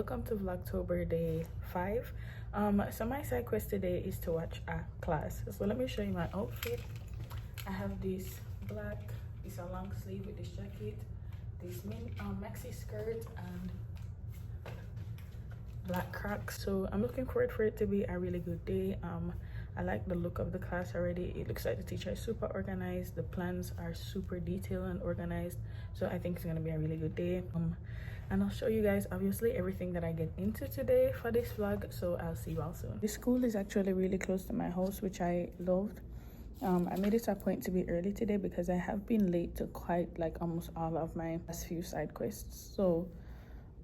welcome to Vlogtober day 5. So my side quest today is to watch a class. So let me show you my outfit. I have this black, it's a long sleeve with this jacket, this maxi skirt and black Crocs. So I'm looking forward for it to be a really good day. I like the look of the class already. It looks like the teacher is super organized, the plans are super detailed and organized, so I think it's gonna be a really good day. And I'll show you guys obviously everything that I get into today for this vlog, so I'll see you all soon. This school is actually really close to my house, which I loved. I made it a point to be early today because I have been late to quite like almost all of my last few side quests. So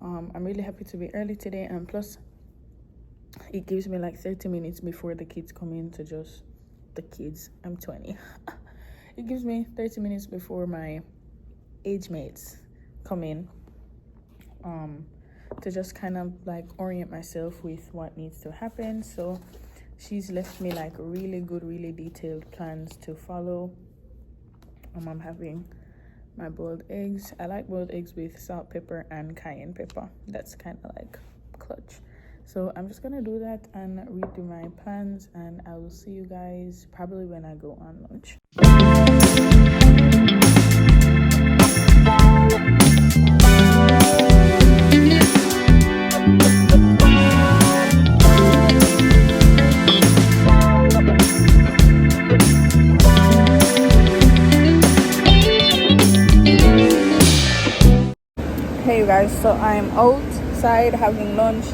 I'm really happy to be early today, and plus it gives me like 30 minutes before the kids come in to just the kids. I'm 20. It gives me 30 minutes before my age mates come in to just kind of like orient myself with what needs to happen. So she's left me like really good, really detailed plans to follow. I'm having my boiled eggs. I like boiled eggs with salt, pepper and cayenne pepper. That's kind of like clutch. So I'm just gonna do that and read through my plans, and I will see you guys probably when I go on lunch. Hey you guys, so I'm outside having lunch.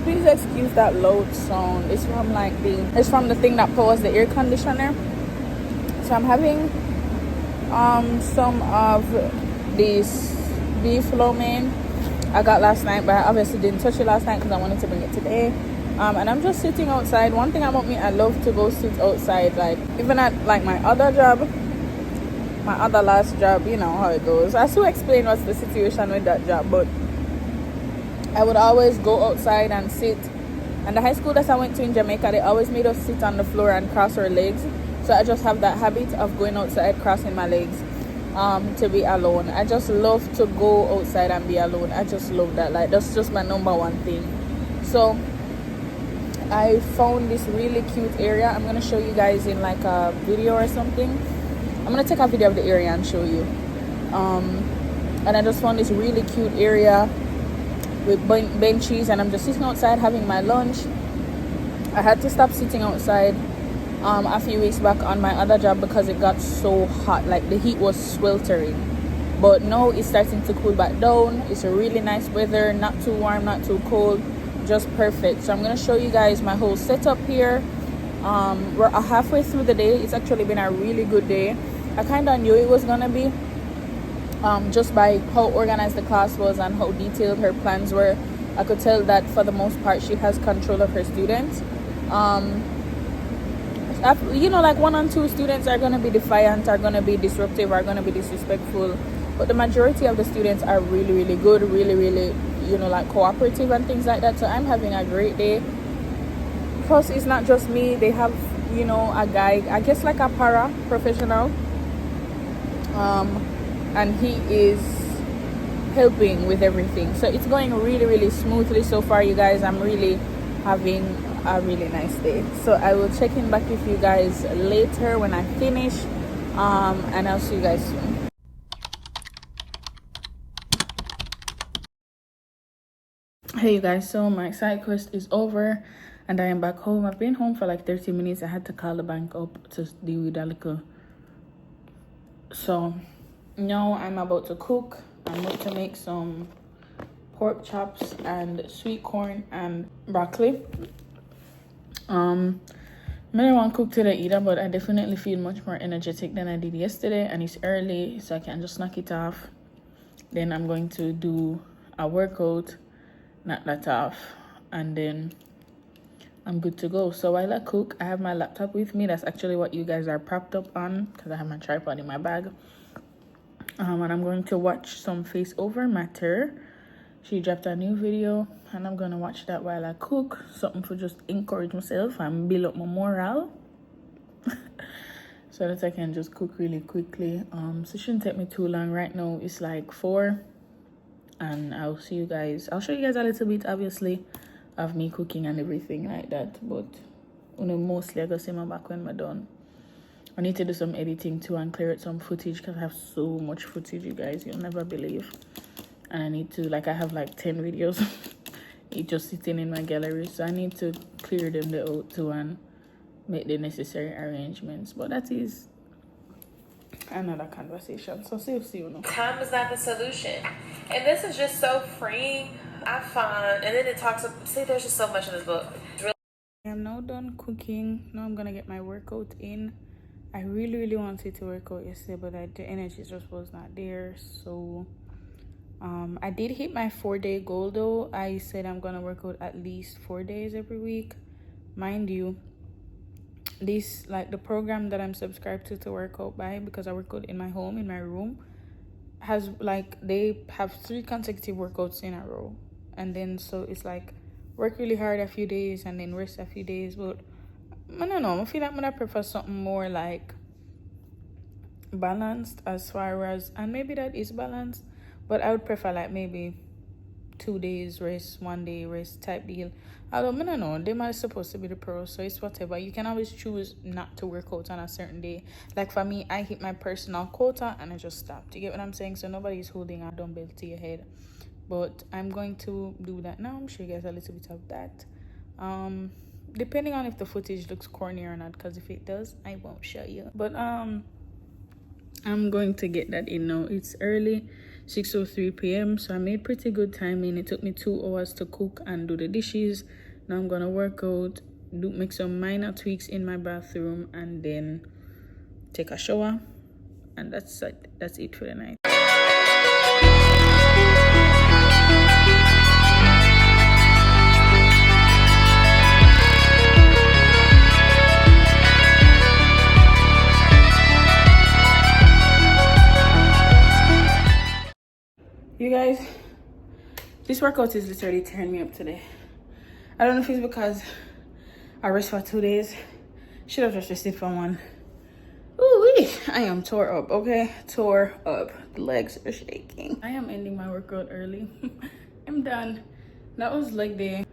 Please excuse that loud sound. It's from the thing that powers the air conditioner. So I'm having some of this beef lo mein I got last night, but I obviously didn't touch it last night because I wanted to bring it today. And I'm just sitting outside. One thing about me, I love to go sit outside, like even at like my other last job, you know how it goes. I still explain what's the situation with that job, but I would always go outside and sit. And the high school that I went to in Jamaica, they always made us sit on the floor and cross our legs. So I just have that habit of going outside, crossing my legs, to be alone. I just love to go outside and be alone. I just love that. Like, that's just my number one thing. So I found this really cute area. I'm gonna show you guys in like a video or something. I'm gonna take a video of the area and show you. And I just found this really cute area with benches, and I'm just sitting outside having my lunch. I had to stop sitting outside a few weeks back on my other job because it got so hot, like the heat was sweltering. But now it's starting to cool back down. It's a really nice weather, not too warm, not too cold, just perfect. So I'm gonna show you guys my whole setup here. We're halfway through the day. It's actually been a really good day. I kind of knew it was gonna be, just by how organized the class was and how detailed her plans were. I could tell that for the most part she has control of her students. You know, like 1 and 2 students are going to be defiant, are going to be disruptive, are going to be disrespectful, but the majority of the students are really, really good, really, really, you know, like cooperative and things like that. So I'm having a great day. Plus it's not just me, they have, you know, a guy, I guess like a para professional, and he is helping with everything. So it's going really, really smoothly so far, you guys. I'm really having a really nice day. So I will check in back with you guys later when I finish, and I'll see you guys soon. Hey you guys, so my side quest is over and I am back home. I've been home for like 30 minutes. I had to call the bank up to deal with that little. So now I'm about to cook. I'm going to make some pork chops and sweet corn and broccoli. I didn't want to cook today either, but I definitely feel much more energetic than I did yesterday, and it's early so I can just knock it off. Then I'm going to do a workout, knock that off, and then I'm good to go. So while I cook, I have my laptop with me. That's actually what you guys are propped up on because I have my tripod in my bag. And I'm going to watch some Face Over Matter. She dropped a new video and I'm gonna watch that while I cook. Something for just encourage myself and build up my morale. So that I can just cook really quickly. So it shouldn't take me too long. Right now it's like 4. and I'll see you guys. I'll show you guys a little bit, obviously, of me cooking and everything like that. But mostly I go see my back when I'm done. I need to do some editing too and clear out some footage because I have so much footage, you guys, you'll never believe. And I need to, like, I have like 10 videos it just sitting in my gallery, so I need to clear them out too and make the necessary arrangements. But that is another conversation, so see you now. Time is not the solution, and this is just so freeing, I find. And then it talks about, see, there's just so much in this book. I'm now done cooking. Now I'm gonna get my workout in. I really wanted to work out yesterday, but the energy just was not there. So I did hit my 4-day goal though. I said I'm gonna work out at least 4 days every week. Mind you, this, like, the program that I'm subscribed to work out by, because I work out in my home, in my room, has, like, they have 3 consecutive workouts in a row. And then so it's like work really hard a few days and then rest a few days. But I don't know, I feel like I prefer something more like balanced, as far as, and maybe that is balanced, but I would prefer like maybe 2 days rest, 1 day rest type deal. Although I don't know, they might supposed to be the pros, so it's whatever. You can always choose not to work out on a certain day. Like for me, I hit my personal quota and I just stopped. You get what I'm saying? So nobody's holding a dumbbell to your head. But I'm going to do that now. I'm show you guys a little bit of that. Depending on if the footage looks corny or not, because if it does, I won't show you. But I'm going to get that in now. It's early, 6:03 p.m. so I made pretty good timing. It took me 2 hours to cook and do the dishes. Now I'm gonna work out, make some minor tweaks in my bathroom, and then take a shower, and that's it for the night. You guys, this workout is literally tearing me up today. I don't know if it's because I rest for 2 days. Should have just rested for 1. Ooh, I am tore up, okay? Tore up. The legs are shaking. I am ending my workout early. I'm done. That was leg day,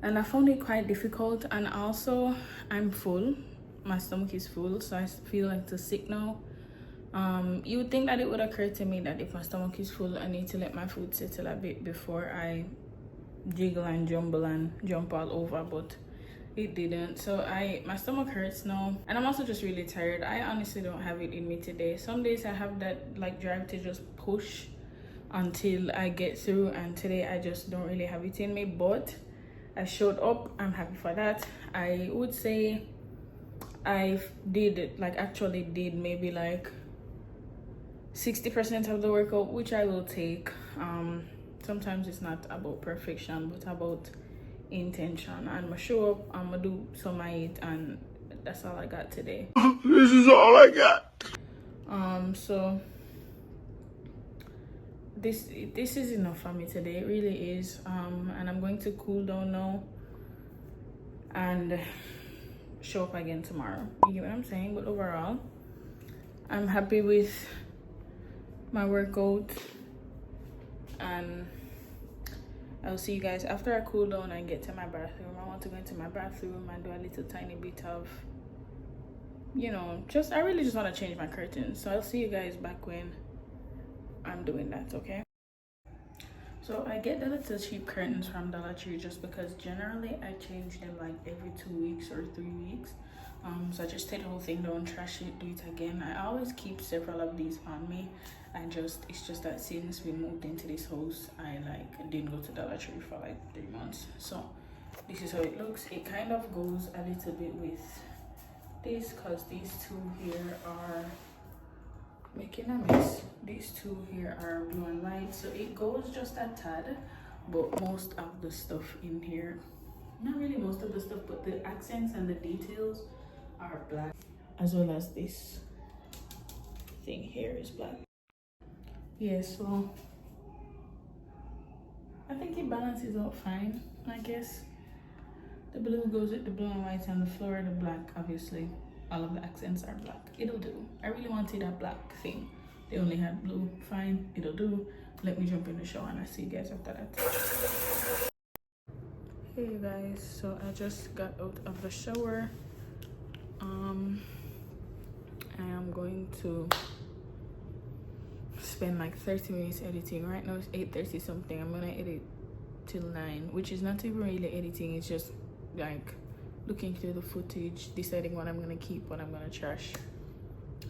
and I found it quite difficult, and also I'm full. My stomach is full, so I feel like to sick now. You would think that it would occur to me that if my stomach is full, I need to let my food settle a bit before I jiggle and jumble and jump all over, but it didn't. So my stomach hurts now, and I'm also just really tired. I honestly don't have it in me today. Some days I have that like drive to just push until I get through, and today I just don't really have it in me, but I showed up. I'm happy for that. I would say I actually did maybe like 60% of the workout, which I will take. Sometimes it's not about perfection, but about intention. I'm gonna show up, I'm gonna do some I eat, and that's all I got today. This is all I got. So this is enough for me today. It really is. And I'm going to cool down now and show up again tomorrow. You get what I'm saying? But overall, I'm happy with my workout, and I'll see you guys after I cool down and get to my bathroom. I want to go into my bathroom and do a little tiny bit of, I really just want to change my curtains. So I'll see you guys back when I'm doing that, okay? So I get the little cheap curtains from Dollar Tree just because generally I change them like every 2 weeks or 3 weeks. So I just take the whole thing down, trash it, do it again. I always keep several of these on me. It's just that since we moved into this house, I didn't go to Dollar Tree for like 3 months. So this is how it looks. It kind of goes a little bit with this because these two here are making a mess. These two here are blue and white, so it goes just a tad, but most of the stuff in here, not really most of the stuff, but the accents and the details are black, as well as this thing here is black. Yeah, so I think it balances out fine. I guess the blue goes with the blue and white, and the floor, the black, obviously all of the accents are black. It'll do. I really wanted a black thing. They only had blue. Fine, it'll do. let me jump in the shower and I'll see you guys after that. Hey guys, so I just got out of the shower. I am going to spend like 30 minutes editing. Right now it's 8:30 something. I'm gonna edit till 9, which is not even really editing, it's just like looking through the footage, deciding what I'm gonna keep, what I'm gonna trash.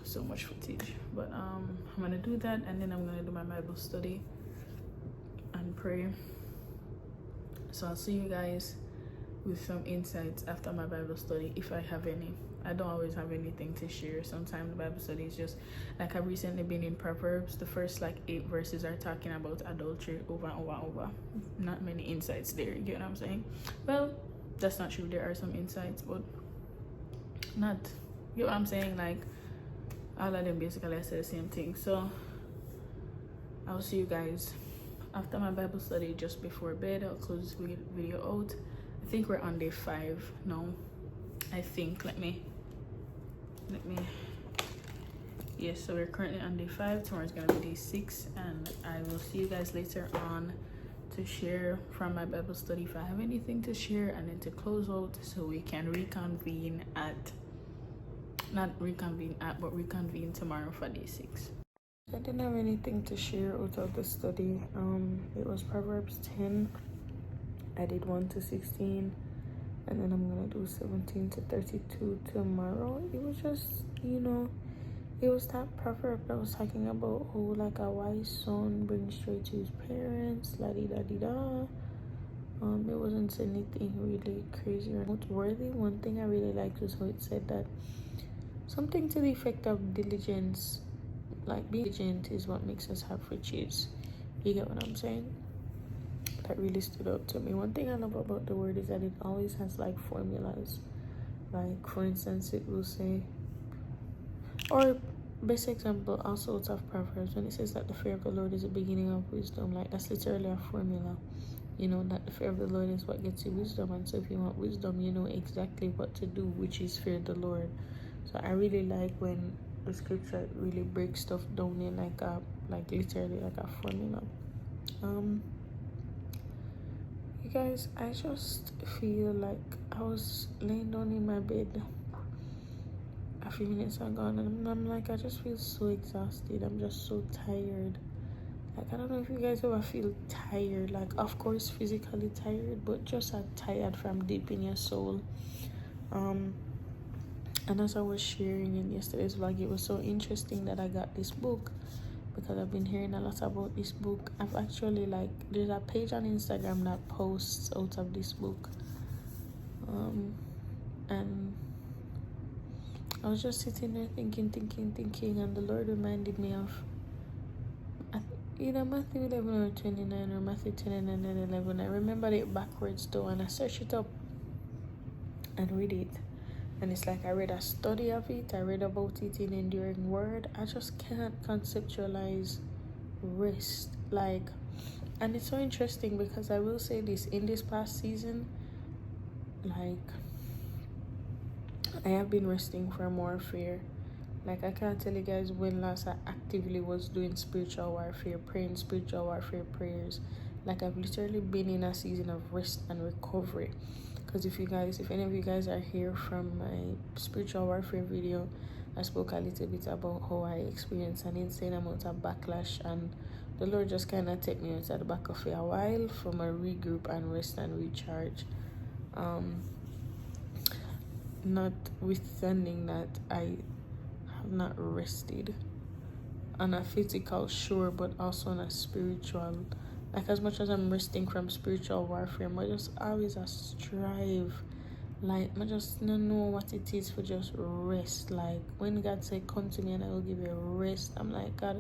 So much footage, but I'm gonna do that, and then I'm gonna do my Bible study and pray. So I'll see you guys with some insights after my Bible study, if I have any. I don't always have anything to share. Sometimes the Bible study is just like, I've recently been in Proverbs. The first like 8 verses are talking about adultery over and over and over. Not many insights there, you get what I'm saying? Well, that's not true. There are some insights, but not, you know what I'm saying? Like, all of them basically say the same thing. So I'll see you guys after my Bible study, just before bed. I'll close this video out. I think we're on day 5 now. I think, let me yes, so we're currently on day 5. Tomorrow's gonna be day 6, and I will see you guys later on to share from my Bible study if I have anything to share, and then to close out so we can reconvene tomorrow for day 6. I didn't have anything to share out of the study. It was Proverbs 10. I did 1 to 16, and then I'm gonna do 17 to 32 tomorrow. It was just, it was that proverb that was talking about how like a wise son brings joy to his parents, la di da di da. It wasn't anything really crazy or noteworthy. One thing I really liked was how it said that something to the effect of diligence, like being diligent is what makes us have riches. You get what I'm saying? That really stood out to me. One thing I love about the word is that it always has like formulas. Like, for instance, it will say, or best example also out of Proverbs, when it says that the fear of the Lord is the beginning of wisdom, like that's literally a formula. That the fear of the Lord is what gets you wisdom, and so if you want wisdom, you know exactly what to do, which is fear the Lord. So I really like when the scripture really breaks stuff down in like literally like a formula. You guys, I just feel like I was laying down in my bed a few minutes ago, and I'm like, I just feel so exhausted. I'm just so tired. Like, I don't know if you guys ever feel tired, like, of course physically tired, but just tired from deep in your soul. And as I was sharing in yesterday's vlog, it was so interesting that I got this book, because I've been hearing a lot about this book. I've actually, like, there's a page on Instagram that posts out of this book, and I was just sitting there thinking, and the Lord reminded me of either Matthew 11 or 29, or Matthew 29 and 11. I remembered it backwards though, and I searched it up and read it, and it's like I read a study of it. I read about it in Enduring Word. I just can't conceptualize rest, like, and it's so interesting because I will say this, in this past season, like, I have been resting from warfare. Like, I can't tell you guys when last I actively was doing spiritual warfare, praying spiritual warfare prayers. Like, I've literally been in a season of rest and recovery. Because if any of you guys are here from my spiritual warfare video, I spoke a little bit about how I experienced an insane amount of backlash, and the Lord just kind of take me out at the back of it a while for my regroup and rest and recharge. Notwithstanding that, I have not rested on a physical, sure, but also on a spiritual. Like, as much as I'm resting from spiritual warfare, I just always a strive. Like, I just don't know what it is for just rest. Like, when God said, come to me and I will give you rest, I'm like, God,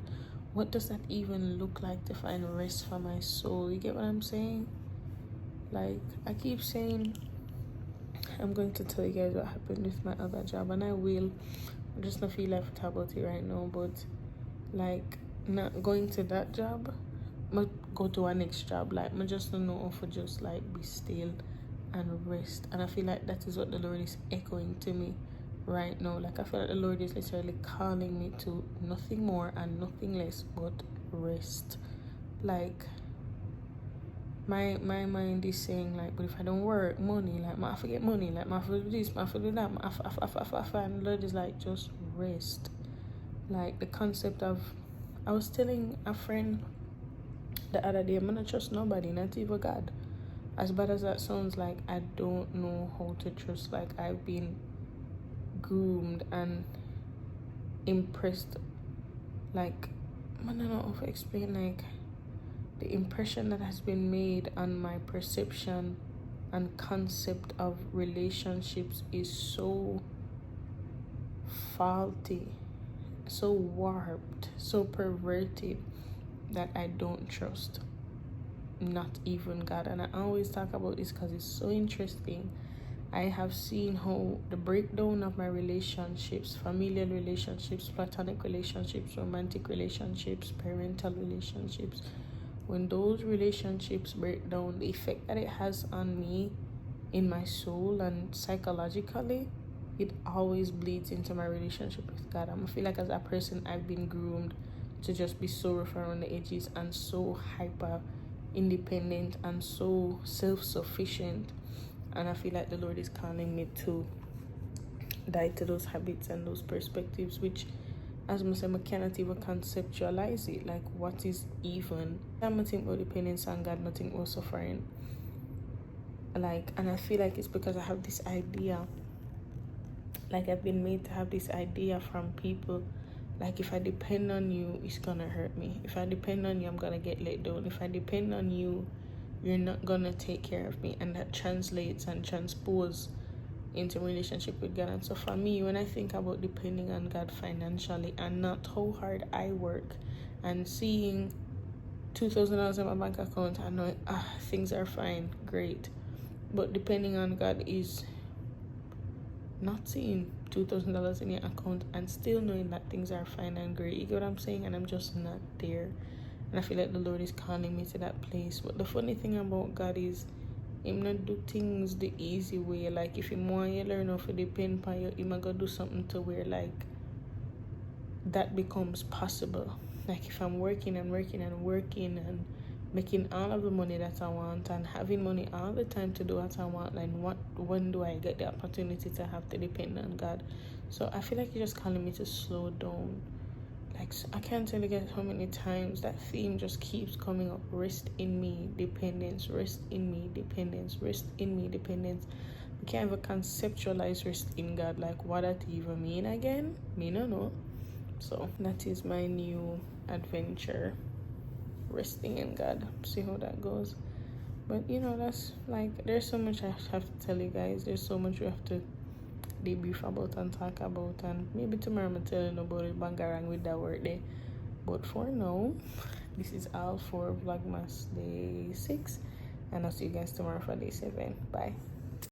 what does that even look like to find rest for my soul? You get what I'm saying? Like, I keep saying I'm going to tell you guys what happened with my other job, and I will. I just don't feel like to talk about it right now, but like, not going to that job, but go to our next job. Like, I just don't know if I just like be still and rest, and I feel like that is what the Lord is echoing to me right now. Like, I feel like the Lord is literally calling me to nothing more and nothing less but rest. like my mind is saying like, but if I don't work, money, like I forget money, like I forget this, I forget that, and the Lord is like, just rest. Like the concept of, I was telling a friend the other day, I'm not trust nobody, not even God. As bad as that sounds, like I don't know how to trust. Like I've been groomed and impressed, like I don't know how to explain, like the impression that has been made on my perception and concept of relationships is so faulty, so warped, so perverted, that I don't trust, not even God. And I always talk about this because it's so interesting. I have seen how the breakdown of my relationships, familial relationships, platonic relationships, romantic relationships, parental relationships, when those relationships break down, the effect that it has on me in my soul and psychologically, it always bleeds into my relationship with God. I feel like as a person, I've been groomed to just be so rough around the edges and so hyper independent and so self-sufficient. And I feel like the Lord is calling me to die to those habits and those perspectives, which, as I say, I cannot even conceptualize it. Like, what is even? I'm not thinking about dependence on God, not thinking about suffering. Like, and I feel like it's because I have this idea, like I've been made to have this idea from people, like if I depend on you, it's gonna hurt me. If I depend on you, I'm gonna get let down. If I depend on you, you're not gonna take care of me. And that translates and transposes into relationship with God. And so for me, when I think about depending on God financially and not how hard I work and seeing $2,000 in my bank account, I know things are fine, great. But depending on God is not seeing $2,000 in your account and still knowing that things are fine and great. You get what I'm saying? And I'm just not there. And I feel like the Lord is calling me to that place. But the funny thing about God is Him not do things the easy way. Like if Him want you learn how to depend on you, Him gonna do something to where like that becomes possible. Like if I'm working and making all of the money that I want and having money all the time to do what I want, like when do I get the opportunity to have to depend on God? So I feel like He's just calling me to slow down. Like I can't tell you guys how many times that theme just keeps coming up. Rest in me, dependence. Rest in me, dependence. Rest in me, dependence. We can't even conceptualize rest in God. Like what that even mean again? Me no know. So that is my new adventure, resting in God. See how that goes. But that's like, there's so much I have to tell you guys. There's so much we have to debrief about and talk about, and maybe tomorrow I'm telling about it bangarang with that word there. But for now, this is all for Vlogmas Day 6, and I'll see you guys tomorrow for Day 7. Bye.